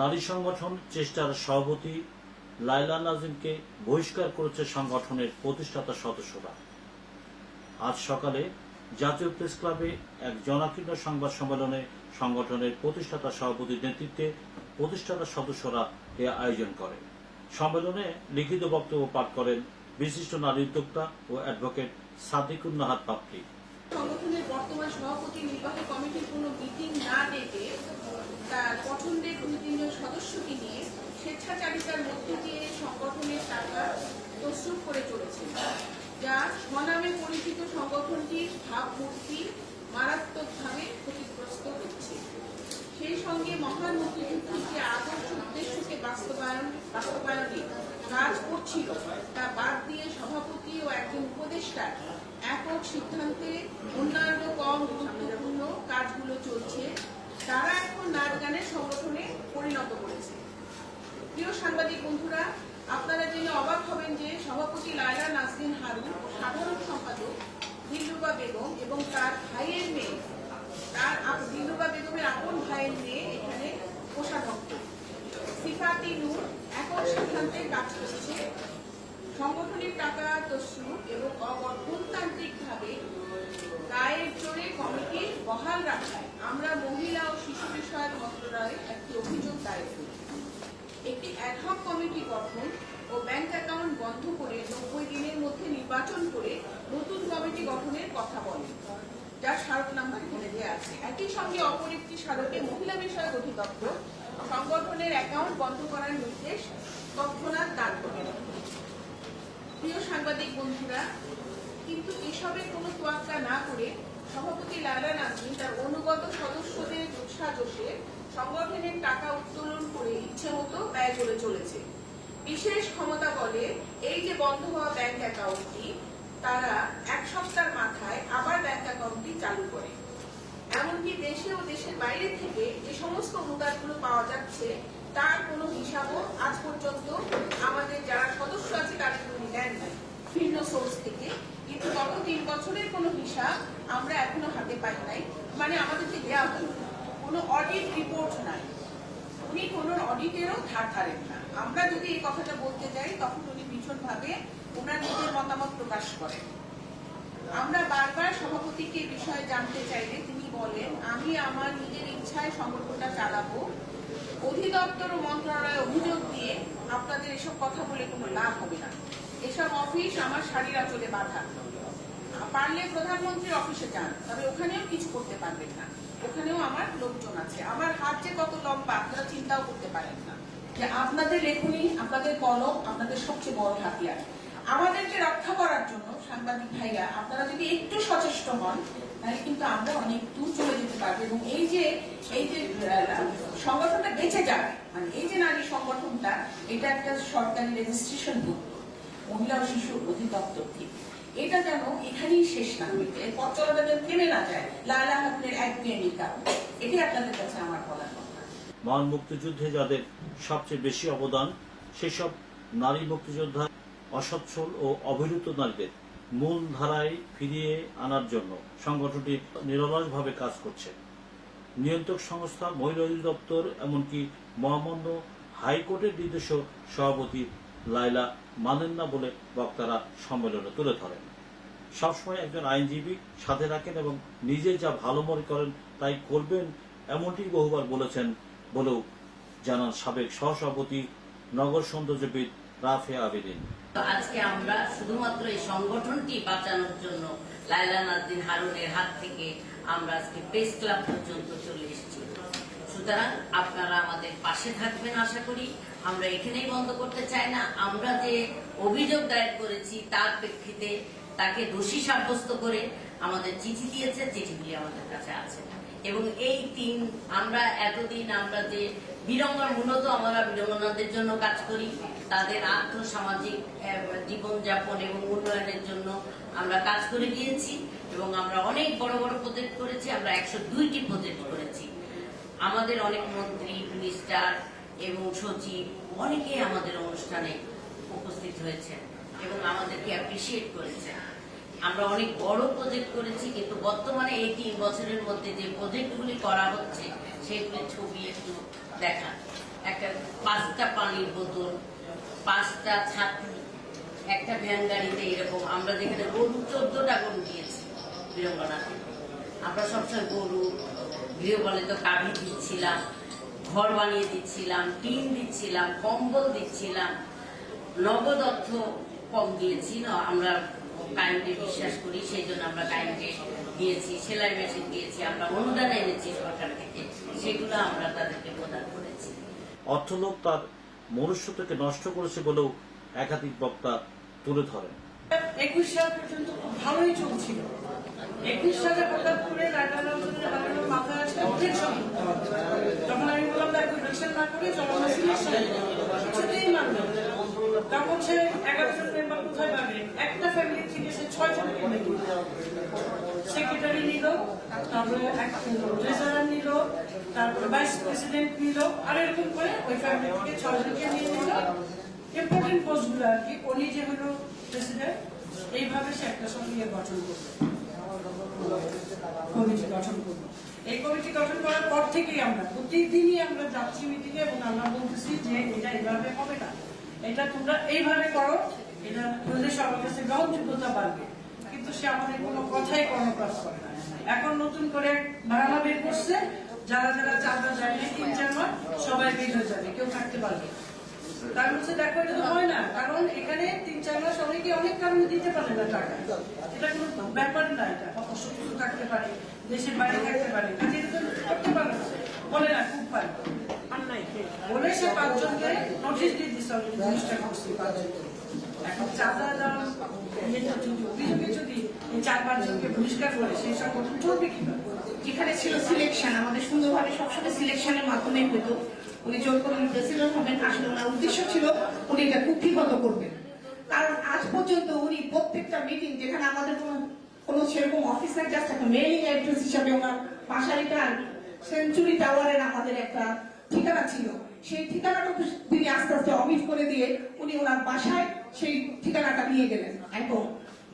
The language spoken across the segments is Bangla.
নারী সংগঠন চেষ্টার সভাপতি লায়লা নাজিমকে বহিষ্কার করেছে সংগঠনের প্রতিষ্ঠাতা সদস্যরা। আজ সকালে জাতীয় প্রেস ক্লাবে এক জনাকীর্ণ সংবাদ সম্মেলনে সংগঠনের প্রতিষ্ঠাতা সভাপতির নেতৃত্বে প্রতিষ্ঠাতা সদস্যরা এ আয়োজন করে। সম্মেলনে লিখিত বক্তব্য পাঠ করেন বিশিষ্ট নারী উদ্যোক্তা ও অ্যাডভোকেট সাদিকুন নাহার পাপড়ি। সংগঠনের বর্তমান সভাপতি নির্বাহী কমিটির কোনো মিটিং না ডেকে তার পছন্দের 2-3 জন সদস্যকে নিয়ে স্বেচ্ছাচারিতার মধ্যে দিয়ে সংগঠনের টাকা তসরুপ করে চলেছে, যা স্বনামে পরিচিত সংগঠনটির ভাবমূর্তি মারাত্মকভাবে ক্ষতিগ্রস্ত হচ্ছে। সেই সঙ্গে মহান মুক্তিযুদ্ধের যে আদর্শ উদ্দেশ্যকে বাস্তবায়নে কাজ করছিল তা বাদ দিয়ে সভাপতি ও একজন উপদেষ্টার একক সিদ্ধান্তে অন্যান্য কম গুরুত্বপূর্ণ কাজগুলো চলছে, তারা এখন নাচ গানের সংগঠনে পরিণত করেছে। প্রিয় সাংবাদিক বন্ধুরা, আপনারা জেনে অবাক হবেন যে সভাপতি লায়লা নাজরিন হারুন ও সাধারণ সম্পাদক দিলরুবা বেগম এবং তার ভাইয়ের মেয়ে, দিলরুবা বেগমের আপন ভাইয়ের মেয়ে এখানে কোষাধ্যক্ষ সিফাতি নূর একক সিদ্ধান্তে কাজ করছে। সংগঠনের টাকা তসরুপ এবং অগণতান্ত্রিকভাবে গায়ের জোরে কমিটির বহাল রাখায় আমরা মহিলা ও শিশু বিষয়ক মন্ত্রণালয়ে একটি অভিযোগ দায়ের করি। একটি অ্যাডহক কমিটি গঠন ও ব্যাংক অ্যাকাউন্ট বন্ধ করে 90 দিনের মধ্যে নির্বাচন করে নতুন কমিটি গঠনের কথা বলে, যার স্মারক নাম্বার এখানে দেওয়া আছে। একই সঙ্গে অপর একটি স্মারকে মহিলা বিষয়ক অধিদপ্তর সংগঠনের অ্যাকাউন্ট বন্ধ করার নির্দেশ তৎক্ষণাৎ দান করে। প্রিয় সাংবাদিক বন্ধুরা, কিন্তু এসবের কোনো তোয়াক্কা না করে সভাপতি লায়লা নাজরিন তার অনুগত সদস্যদের জোশাজোশে সংগঠনের টাকা উত্তোলন করে ইচ্ছে মতো ব্যয় করে চলেছে। বিশেষ ক্ষমতা বলে এই যে বন্ধ হওয়া ব্যাংক অ্যাকাউন্টটি তারা এক সপ্তাহের মাথায় আবার ব্যাংক অ্যাকাউন্টটি চালু করে। এমনকি দেশে ও দেশের বাইরে থেকে যে সমস্ত অনুদানগুলো পাওয়া যাচ্ছে তার কোনো হিসাবও আজ পর্যন্ত আমাদের যারা সদস্য আছে তাদের কোনো দেন নাই ভিন্ন সোর্স থেকে। কিন্তু গত 3 বছরের কোনো হিসাব আমরা এখনো হাতে পাই নাই, মানে আমাদেরকে দেওয়া হলো না। কোনো অডিট রিপোর্ট নাই, উনি কোনো অডিটেরও ধার ধারেন না। আমরা যদি এই কথাটা বলতে যাই তখন উনি ভীষণভাবে ওনার নিজের মতামত প্রকাশ করেন। আমরা বারবার সভাপতিকে বিষয়ে জানতে চাইলে তিনি বলেন, আমি আমার নিজের ইচ্ছায় সংগঠনটা চালাবো, অধিদপ্তর ও মন্ত্রণালয়ে অভিযোগ দিয়ে আপনাদের এসব কথা বলে কোনো লাভ হবে না। এসব অফিস আমার শাড়ির আঁচলে বাঁধা, পারলে প্রধানমন্ত্রীর অফিসে যান, তবে ওখানেও কিছু করতে পারবেন না। ওখানেও আমার লোকজন আছে, আমার হাত যে কত লম্বা আপনারা চিন্তাও করতে পারেন না। যে আপনাদের লেখনী, আপনাদের কলম আপনাদের সবচেয়ে বড় হাতিয়ার। আমাদেরকে রক্ষা করার জন্য সাংবাদিক ভাইরা আপনারা যদি একটু সচেষ্ট হন তাহলে কিন্তু আমরা অনেক দূর চলে যেতে পারবো এবং এই যে সংগঠনটা বেঁচে যাবে। মানে এই যে নারী সংগঠনটা, এটা একটা সরকারি রেজিস্ট্রেশন ভুক্ত মহিলা ও শিশু অধিদপ্তর থেকে, এটা যেন এখানেই শেষ না হয়ে যায়, পথ চলাটা যেন থেমে না যায় লায়লা হারুনের একগুঁয়েমির কারণে। এটাই আপনাদের কাছে আমার বলার কথা। মহান মুক্তিযুদ্ধে যাদের সবচেয়ে বেশি অবদান সেসব নারী মুক্তিযোদ্ধা অসচ্ছল ও অবহেলিত নারীদের মূল ধারায় ফিরিয়ে আনার জন্য সংগঠনটি নিরলসভাবে কাজ করছে। নিয়ন্ত্রক সংস্থা, মহিলা অধিদপ্তর, এমনকি মহামান্য হাইকোর্টের নির্দেশও সভাপতি লায়লা মানেন না বলে বক্তারা সম্মেলনে তুলে ধরেন। সবসময় একজন আইনজীবী সাথে রাখেন এবং নিজে যা ভালো মনে করেন তাই করবেন, এমনটি বহুবার বলেছেন বলেও জানান সাবেক সহসভাপতি নগর সৌন্দর্যবিদ রাফেয়া আবেদিন। আজকে আমরা শুধুমাত্র এই সংগঠনটি বাঁচানোর জন্য লায়লা নাজরিন হারুনের হাত থেকে আমরা আজকে প্রেস ক্লাব পর্যন্ত চলে এসেছি। সুতরাং আপনারা আমাদের পাশে থাকবেন আশা করি। আমরা এখানেই বন্ধ করতে চাই না। আমরা যে অভিযোগ দায়ের করেছি তার প্রেক্ষিতে তাকে দোষী সাব্যস্ত করে আমাদের চিঠি দিয়েছে, চিঠিগুলি আমাদের কাছে আছে এবং এই আমরা এতদিন আমরা যে বীরাঙ্গনা, মূলত আমরা বীরাঙ্গনাদের জন্য কাজ করি, তাদের আর্থসামাজিক জীবনযাপন এবং উন্নয়নের জন্য আমরা কাজ করে দিয়েছি এবং আমরা অনেক বড় বড় প্রজেক্ট করেছি। আমরা 102টি প্রজেক্ট করেছি। আমাদের অনেক মন্ত্রী, মিনিস্টার এবং সচিব অনেকেই আমাদের অনুষ্ঠানে উপস্থিত হয়েছে এবং আমাদেরকে অ্যাপ্রিসিয়েট করেছে। আমরা অনেক বড় প্রজেক্ট করেছি, কিন্তু বর্তমানে এই 3 বছরের মধ্যে যে প্রজেক্টগুলি করা হচ্ছে সেগুলির ছবি একটু দেখা। একটা 5টা পানির বোতল, 5টা ছাত্রী, একটা ভ্যান গাড়িতে, এরকম আমরা যেখানে গরু 14টা গরু দিয়েছি বীরঙ্গনাতে। আমরা সবসময় গরু, গৃহপালিত গাভী দিচ্ছিলাম, ঘর বানিয়ে দিচ্ছিলাম, টিন দিচ্ছিলাম, কম্বল দিচ্ছিলাম। নগদ অর্থ কম দিয়েছি না, আমরা কাইন্ডে বিশ্বাস করি, সেই জন্য আমরা কাইন্ডে দিয়েছি, সেলাই মেশিন দিয়েছি, আমরা অনুদান এনেছি সরকার থেকে, সেগুলো আমরা তাদেরকে প্রদান করেছি। অর্থলোভ তার মনুষ্যত্বকে নষ্ট করেছে বলেও একাধিক বক্তা তুলে ধরেন। 21 সাল পর্যন্ত খুব ভালোই চলছিল। 21 সালে হঠাৎ করে মাথায় আসলে ইলেকশন করতে হবে। যখন আমি বললাম দেখো ইলেকশন না করে চলো সিলেকশন কিছুতেই মানবে না। তখন সে 11 জন মেম্বার কোথায় পাবে? একটা ফ্যামিলি থেকে সে 6 জনকে নিল, সেক্রেটারি নিল, তারপরে ট্রেজারার নিল, তারপরে ভাইস প্রেসিডেন্ট নিল, আর এরকম করে ওই ফ্যামিলি থেকে 6 জনকে নিয়ে নিল। ইম্পর্টেন্ট পোস্টগুলো আর কি, উনি যে হলো প্রেসিডেন্ট, এইভাবে সে একটা সমিতি গঠন করবে, কমিটি গঠন করবে। এই কমিটি গঠন করার পর থেকেই আমরা প্রতিদিনই আমরা যাচ্ছি মিটিংয়ে এবং আমরা বলতেছি যে এটা এইভাবে হবে না, এটা তোমরা এইভাবে করো, এটা করলে সবার কাছে গ্রহণযোগ্যতা বাড়বে। কিন্তু সে আমাদের কোনো কথাই কর্ণপাত করে না। এখন নতুন করে ধারণা বের করছে, যারা যারা চাঁদা যায় না 3-4 মাস সবাই বের হয়ে যাবে, কেউ থাকতে পারবে। তার হচ্ছে দেখো এটা তো হয় না, কারণ এখানে 3-4 মাস অনেকে অনেক কারণে দিতে পারে না টাকা, এটা কোনো ব্যাপার না, এটা অসুস্থ থাকতে পারে, দেশের বাইরে থাকতে পারে, কাজে এটা তো করতে পারে না, বলে না খুব পারে বলে সে 5 জনকে নোটিশ দিয়ে দিচ্ছে, জিনিসটা করছে 5 জনকে। এখন চাঁদা দেওয়ার অভিযোগে যদি এই 4-5 জনকে বহিষ্কার করে সেই সংগঠন চলবে কিভাবে? যেখানে ছিল সিলেকশন, আমাদের সুন্দরভাবে সবসময় সিলেকশনের মাধ্যমে হতো। উনি জোর করে প্রেসিডেন্ট হবেন, আসলে ওনার উদ্দেশ্য ছিল উনি এটা কুক্ষিগত করবেন। কারণ আজ পর্যন্ত উনি প্রত্যেকটা মিটিং, যেখানে আমাদের কোনো সেরকম অফিস নাই, জাস্ট একটা মেইলিং অ্যাড্রেস হিসাবে ওনার বাসারিটা সেঞ্চুরি টাওয়ারের আমাদের একটা ঠিকানা ছিল, সেই ঠিকানাটা তিনি আস্তে আস্তে অমিট করে দিয়ে উনি ওনার বাসায় সেই ঠিকানাটা নিয়ে গেলেন একদম।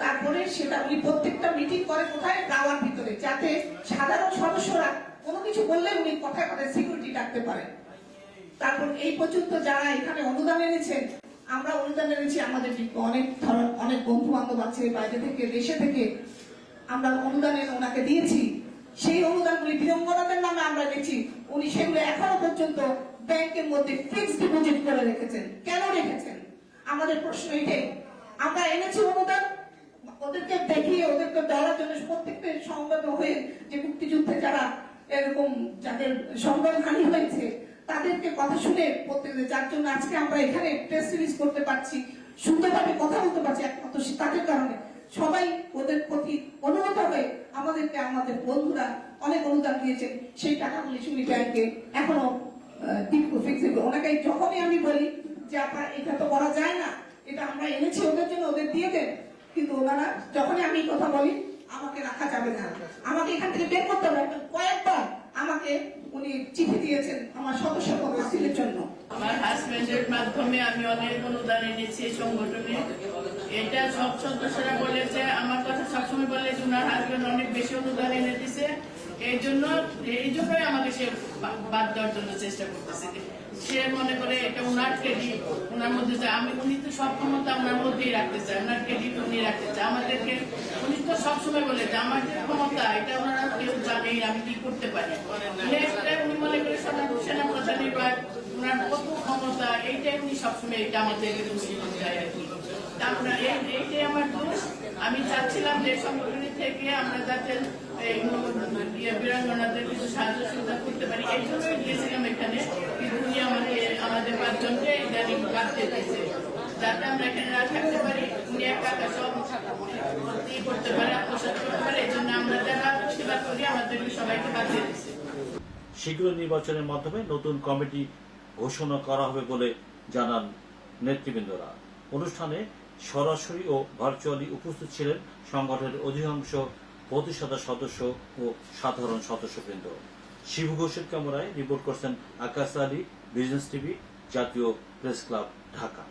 তারপরে সেটা উনি প্রত্যেকটা মিটিং করে কোথায়? টাওয়ার ভিতরে, যাতে সাধারণ সদস্যরা কোনো কিছু বললে উনি কথায় কথায় সিকিউরিটি ডাকতে পারেন। তারপর এই পর্যন্ত যারা এখানে অনুদান এনেছেন, আমরা অনুদান এনেছি, আমাদের অনেক বন্ধু বান্ধব আছে বাইরে থেকে, দেশে থেকে, আমরা অনুদান এনে ওনাকে দিয়েছি। সেই অনুদানগুলি বীরঙ্গনাদের নামে আমরা দিচ্ছি, উনি সেগুলো এখনো পর্যন্ত ব্যাংকের মধ্যে ফিক্সড ডিপোজিট করে রেখেছেন। কেন রেখেছেন? আমাদের প্রশ্ন এটাই। আমরা এনেছি অনুদান, ওদেরকে দেখিয়ে ওদেরকে দেওয়ার জন্য প্রত্যেকটা সংবাদ হয়ে যে মুক্তিযুদ্ধে যারা এরকম যাদের সংবাদ হানি হয়েছে তাদেরকে কথা শুনে প্রত্যেকটা, যার জন্য আজকে আমরা এখানে প্রেস রিলিজ করতে পারছি, সুন্দরভাবে কথা বলতে পারছি, একমাত্র তাদের কারণে। সবাই ওদের প্রতি অনুগত হয়ে আমাদেরকে, আমাদের বন্ধুরা অনেক অনুদান দিয়েছেন, সেই টাকাগুলি শুনি ব্যাংকে এখনো ফিক্সড। ওনাকে যখনই আমি বলি যে আপনার এটা তো করা যায় না, এটা আমরা এনেছি ওদের জন্য, ওদের দিয়ে দেন, কিন্তু ওনারা যখনই আমি কথা বলি আমাকে রাখা যাবে না, আমাকে এখান থেকে বের করতে হবে। কয়েকবার আমাকে উনি চিঠি দিয়েছেন আমার সদস্য বাতিলের জন্য। আমার হাজবেন্ডের মাধ্যমে আমি অনেক অনুদান এনেছি এই সংগঠনে। এটা সব সদস্যরা বলেছে, আমার কথা সবসময় বলে যে ওনার হাজবেন্ড অনেক বেশি অনুদান এনে দিছে, এই জন্যই আমাকে সে বাদ দেওয়ার জন্য চেষ্টা করতেছে। সে মনে করে এটা ওনার ক্রেডিট, ওনার মধ্যে উনি তো সব ক্ষমতা ওনার মধ্যেই রাখতে চায়, ওনার ক্রেডিট উনি রাখতে চায়। আমাদেরকে উনি তো সবসময় বলে যে আমার যে ক্ষমতা এটা ওনারা কেউ জানে আমি কি করতে পারি। উনি মনে করে সেনাপ্রধানের বা ওনার কত ক্ষমতা, এইটাই উনি সবসময় এটা আমাদের দোষী যায় আর কি। এইটাই আমার দোষ। আমি চাচ্ছিলাম যে সংগঠন থেকে আমরা যাতে বীরাঙ্গনাদের কিছু সাহায্য সুবিধা করতে পারি, এই জন্যই গিয়েছিলাম এখানে। কিন্তু উনি আমাদের 5 জনকে ইদানিং রাখতে দিয়েছে, যাতে আমরা এখানে না থাকতে পারি, উনি একা সব করতে পারে, আত্মসাৎ করতে পারে। এই জন্য আমরা যারা প্রতিবাদ করি আমাদের সবাইকে বাদ দিয়ে দিচ্ছে। শীঘ্র নির্বাচনের মাধ্যমে নতুন কমিটি ঘোষণা করা হবে বলে জানান নেতৃবৃন্দরা। অনুষ্ঠানে সরাসরি ও ভার্চুয়ালি উপস্থিত ছিলেন সংগঠনের অধিকাংশ প্রতিষ্ঠাতা সদস্য ও সাধারণ সদস্যবৃন্দ। শিবু ঘোষের ক্যামেরায় রিপোর্ট করছেন আকাশ আলী, বিজনেস টিভি, জাতীয় প্রেস ক্লাব, ঢাকা।